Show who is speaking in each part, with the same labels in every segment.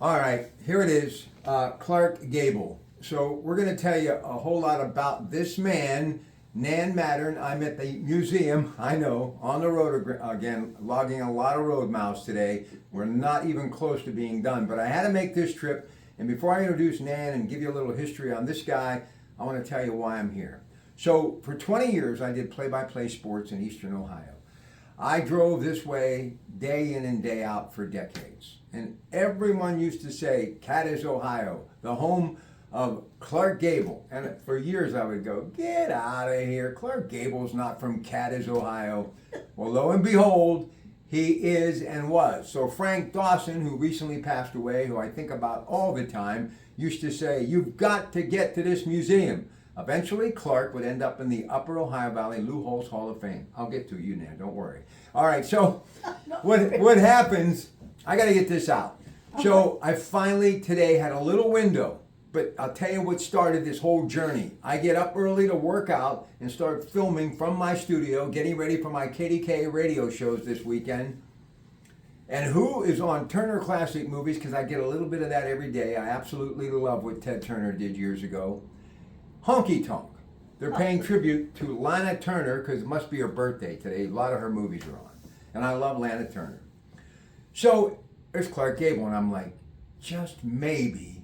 Speaker 1: All right, here it is, Clark Gable. So we're going to tell you a whole lot about this man, Nan Mattern. I'm at the museum, I know, on the road again, logging a lot of road miles today. We're not even close to being done, but I had to make this trip. And before I introduce Nan and give you a little history on this guy, I want to tell you why I'm here. So for 20 years, I did play-by-play sports in Eastern Ohio. I drove this way day in and day out for decades. And everyone used to say, Cadiz, Ohio, the home of Clark Gable. And for years I would go, get out of here. Clark Gable's not from Cadiz, Ohio. Well, lo and behold, he is and was. So Frank Dawson, who recently passed away, who I think about all the time, used to say, you've got to get to this museum. Eventually, Clark would end up in the Upper Ohio Valley Lou Holtz Hall of Fame. I'll get to you now, don't worry. All right, so what happens, I got to get this out. So I finally today had a little window, but I'll tell you what started this whole journey. I get up early to work out and start filming from my studio, getting ready for my KDK radio shows this weekend. And who is on Turner Classic Movies, because I get a little bit of that every day. I absolutely love what Ted Turner did years ago. Honky Tonk. They're paying tribute to Lana Turner because it must be her birthday today. A lot of her movies are on. And I love Lana Turner. So there's Clark Gable, and I'm like, just maybe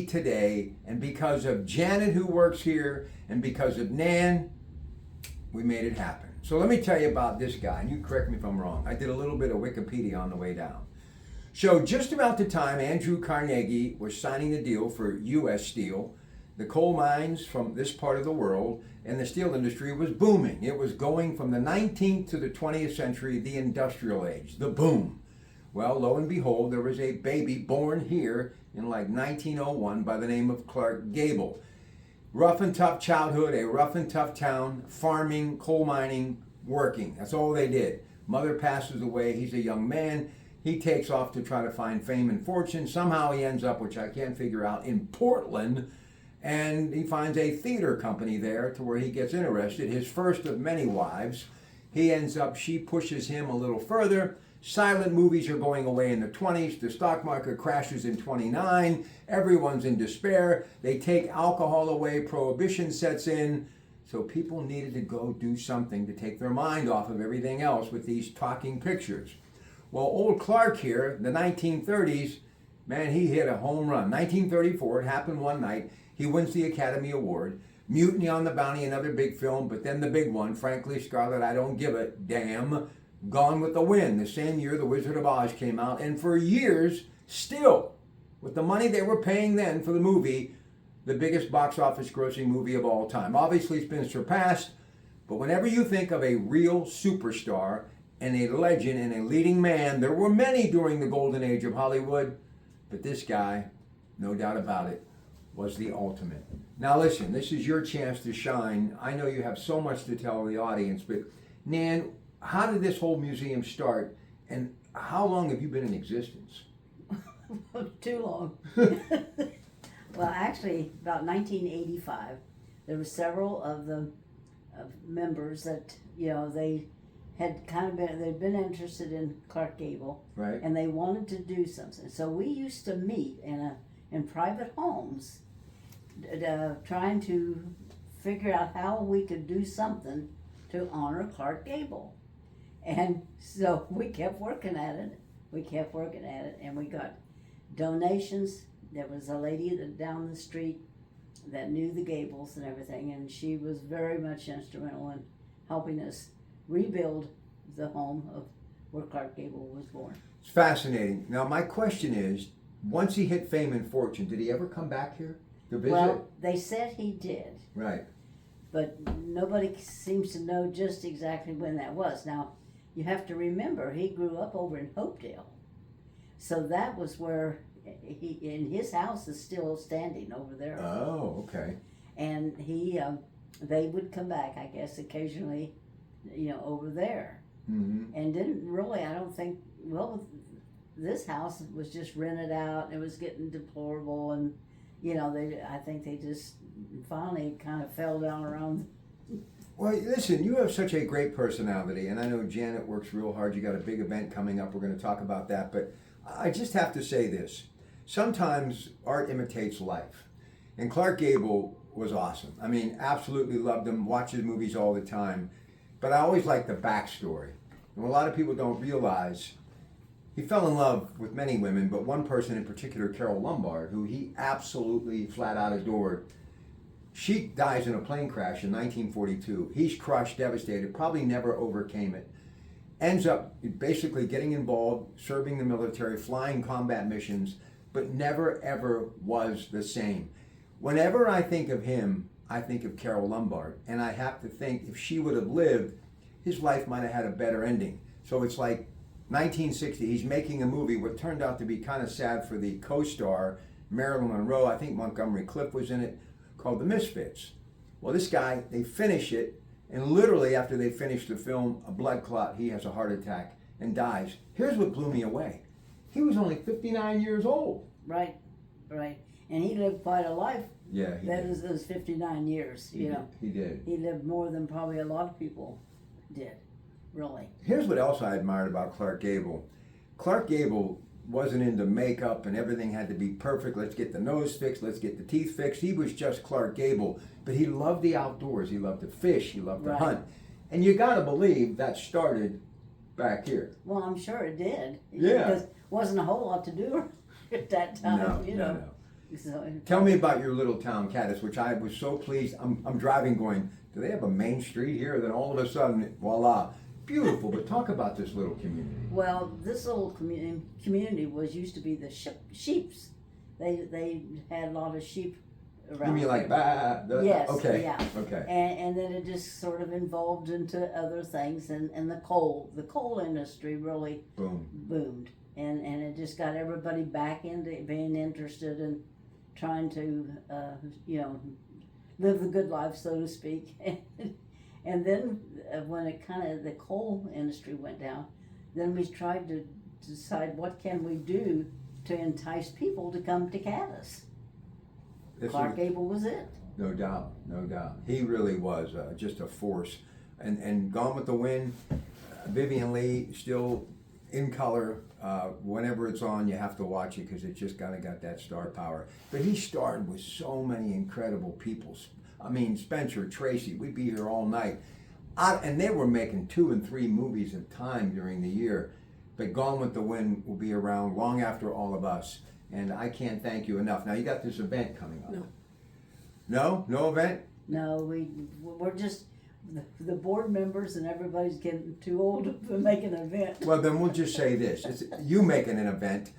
Speaker 1: today, and because of Janet who works here, and because of Nan, we made it happen. So let me tell you about this guy, and you correct me if I'm wrong. I did a little bit of Wikipedia on the way down. So just about the time Andrew Carnegie was signing the deal for U.S. Steel, the coal mines from this part of the world and the steel industry was booming. It was going from the 19th to the 20th century, the industrial age, the boom. Well, lo and behold, there was a baby born here in like 1901 by the name of Clark Gable. Rough and tough childhood, a rough and tough town, farming, coal mining, working. That's all they did. Mother passes away. He's a young man. He takes off to try to find fame and fortune. Somehow he ends up, which I can't figure out, in Portland, and he finds a theater company there to where he gets interested. His first of many wives. She pushes him a little further. Silent movies are going away in the 20s. The stock market crashes in 29. Everyone's in despair. They take alcohol away. Prohibition sets in. So people needed to go do something to take their mind off of everything else with these talking pictures. Well, old Clark here, the 1930s, man, he hit a home run. 1934, it happened one night. He wins the Academy Award. Mutiny on the Bounty, another big film, but then the big one, frankly, Scarlett, I don't give a damn. Gone with the Wind. The same year The Wizard of Oz came out, and for years, still, with the money they were paying then for the movie, the biggest box office grossing movie of all time. Obviously, it's been surpassed, but whenever you think of a real superstar and a legend and a leading man, there were many during the golden age of Hollywood, but this guy, no doubt about it, was the ultimate. Now listen, this is your chance to shine. I know you have so much to tell the audience, but Nan, how did this whole museum start, and how long have you been in existence?
Speaker 2: Too long. Well, actually, about 1985, there were several of the members that, they had they'd been interested in Clark Gable,
Speaker 1: right?
Speaker 2: And they wanted to do something. So we used to meet in private homes, trying to figure out how we could do something to honor Clark Gable. And so we kept working at it. And we got donations. There was a lady down the street that knew the Gables and everything, and she was very much instrumental in helping us rebuild the home of where Clark Gable was born.
Speaker 1: It's fascinating. Now my question is, once he hit fame and fortune, did he ever come back here to visit?
Speaker 2: Well, they said he did.
Speaker 1: Right.
Speaker 2: But nobody seems to know just exactly when that was. Now, you have to remember, he grew up over in Hopedale. So that was where his house is still standing over there.
Speaker 1: Oh, okay.
Speaker 2: And they would come back, I guess, occasionally, over there.
Speaker 1: Mm-hmm.
Speaker 2: And didn't really, I don't think, this house was just rented out. It was getting deplorable, and I think they just finally kind of fell down around.
Speaker 1: Well, listen, you have such a great personality, and I know Janet works real hard. You got a big event coming up. We're going to talk about that, but I just have to say this. sometimes art imitates life. And Clark Gable was awesome. I mean, absolutely loved him, watch his movies all the time. But I always liked the backstory. And what a lot of people don't realize, he fell in love with many women, but one person in particular, Carol Lombard, who he absolutely flat out adored. She dies in a plane crash in 1942. He's crushed, devastated, probably never overcame it. Ends up basically getting involved, serving the military, flying combat missions, but never ever was the same. Whenever I think of him, I think of Carol Lombard, and I have to think if she would have lived, his life might have had a better ending. So it's like 1960, he's making a movie, what turned out to be kind of sad for the co-star, Marilyn Monroe, I think Montgomery Clift was in it, called The Misfits. Well, this guy, they finish it, and literally after they finish the film, a blood clot, he has a heart attack and dies. Here's what blew me away. He was only 59 years old.
Speaker 2: Right. And he lived quite a life.
Speaker 1: Yeah, he
Speaker 2: that
Speaker 1: did.
Speaker 2: was those 59 years, you know.
Speaker 1: He did.
Speaker 2: He lived more than probably a lot of people did, really.
Speaker 1: Here's what else I admired about Clark Gable. Clark Gable wasn't into makeup and everything had to be perfect. Let's get the nose fixed, let's get the teeth fixed. He was just Clark Gable, but he loved the outdoors. He loved to fish, he loved to hunt. And you gotta believe that started back here.
Speaker 2: Well, I'm sure it did.
Speaker 1: Yeah.
Speaker 2: Because wasn't a whole lot to do at that time, you know.
Speaker 1: No.
Speaker 2: So,
Speaker 1: Tell me about your little town, Cadiz, which I was so pleased. I'm driving going, do they have a main street here? Then all of a sudden, voila, beautiful. But talk about this little community.
Speaker 2: well, this little community used to be the sheep's. They had a lot of sheep around.
Speaker 1: You mean like
Speaker 2: here.
Speaker 1: bah?
Speaker 2: Yes.
Speaker 1: Okay.
Speaker 2: Yeah.
Speaker 1: Okay.
Speaker 2: And then it just sort of evolved into other things, and the coal industry really
Speaker 1: Boom.
Speaker 2: boomed, and it just got everybody back into being interested in trying to live the good life, so to speak. And then when it the coal industry went down, then we tried to decide what can we do to entice people to come to Cadiz. Clark Gable was it.
Speaker 1: No doubt, no doubt. He really was just a force. And Gone with the Wind, Vivian Leigh still in color. Whenever it's on, you have to watch it because it just kind of got that star power. But he starred with so many incredible people. I mean, Spencer, Tracy, we'd be here all night. And they were making 2 and 3 movies at a time during the year. But Gone with the Wind will be around long after all of us. And I can't thank you enough. Now, you got this event coming up.
Speaker 2: No.
Speaker 1: No? No event?
Speaker 2: No, we're just the board members, and everybody's getting too old to make an event.
Speaker 1: Well, then we'll just say this. It's you making an event.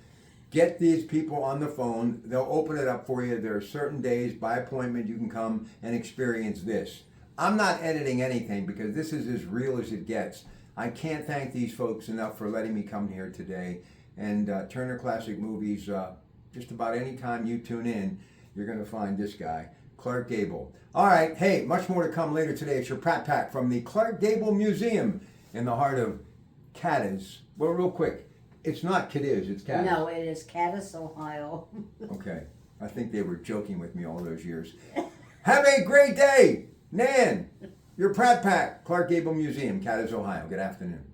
Speaker 1: Get these people on the phone. They'll open it up for you. There are certain days by appointment you can come and experience this. I'm not editing anything because this is as real as it gets. I can't thank these folks enough for letting me come here today. And Turner Classic Movies, just about any time you tune in, you're going to find this guy, Clark Gable. All right, hey, much more to come later today. It's your Pratt Pack from the Clark Gable Museum in the heart of Cadiz. Well, real quick, it's not Cadiz, it's Cadiz.
Speaker 2: No, it is Cadiz, Ohio.
Speaker 1: Okay, I think they were joking with me all those years. Have a great day, Nan. Your Pratt Pack, Clark Gable Museum, Cadiz, Ohio. Good afternoon.